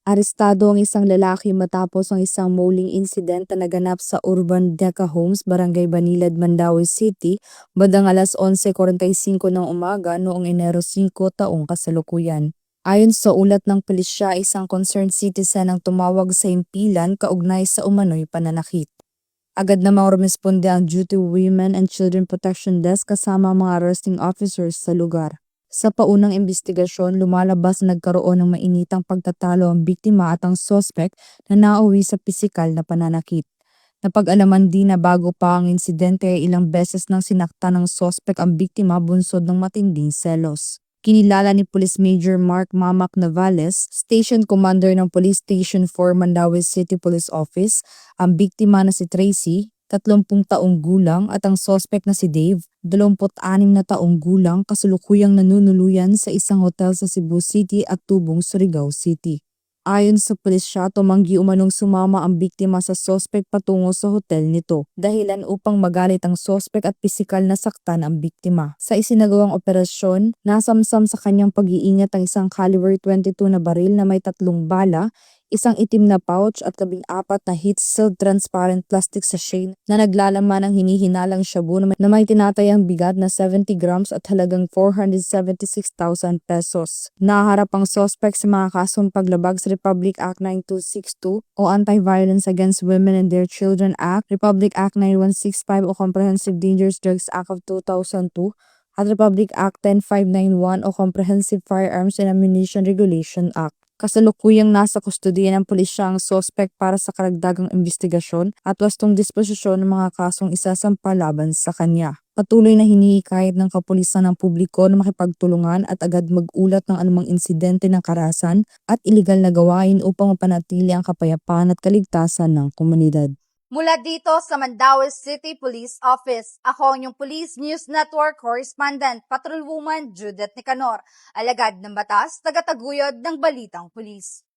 Arestado ang isang lalaki matapos ang isang mauling incident na naganap sa Urban Deca Homes, Barangay Banilad, Mandaue City, bandang alas 11:45 ng umaga noong Enero 5 taong kasalukuyan. Ayon sa ulat ng pulisya, isang concerned citizen ang tumawag sa himpilan kaugnay sa umano'y pananakit. Agad namang rumesponde ang Duty Women and Children Protection Desk kasama ang mga arresting officers sa lugar. Sa paunang investigasyon, lumalabas na nagkaroon ng mainitang pagtatalo ang biktima at ang sospek na nauwi sa pisikal na pananakit. Napag-alaman din na bago pa ang insidente ay ilang beses nang sinakta ng sospek ang biktima bunsod ng matinding selos. Kinilala ni Police Major Mark Mamak Navales, Station Commander ng Police Station 4 Mandaue City Police Office, ang biktima na si Tracy, 30 taong gulang at ang sospek na si Dave, 26 na taong gulang kasalukuyang nanunuluyan sa isang hotel sa Cebu City at Tubong, Surigao City. Ayon sa pulisya, tumanggi umanong sumama ang biktima sa sospek patungo sa hotel nito, dahilan upang magalit ang sospek at pisikal na saktan ang biktima. Sa isinagawang operasyon, nasamsam sa kanyang pag-iingat ang isang caliber 22 na baril na may 3 bala, isang itim na pouch at 14 na heat-sealed transparent plastic sachet na naglalaman ng hinihinalang shabu na may tinatayang bigat na 70 grams at halagang 476,000 pesos. Naharap ang suspect sa mga kasong paglabag sa Republic Act 9262 o Anti-Violence Against Women and Their Children Act, Republic Act 9165 o Comprehensive Dangerous Drugs Act of 2002, at Republic Act 10591 o Comprehensive Firearms and Ammunition Regulation Act. Kasalukuyang nasa kustodiya ng pulisya ang sospek para sa karagdagang investigasyon at wastong disposisyon ng mga kasong isasampa laban sa kanya. Patuloy na hinihikayat ng kapulisan ng publiko na makipagtulungan at agad mag-ulat ng anumang insidente ng karahasan at iligal na gawain upang mapanatili ang kapayapaan at kaligtasan ng komunidad. Mula dito sa Mandaue City Police Office, ako ang inyong Police News Network Correspondent, Patrolwoman Judith Nicanor, alagad ng batas, tagataguyod ng Balitang Pulis.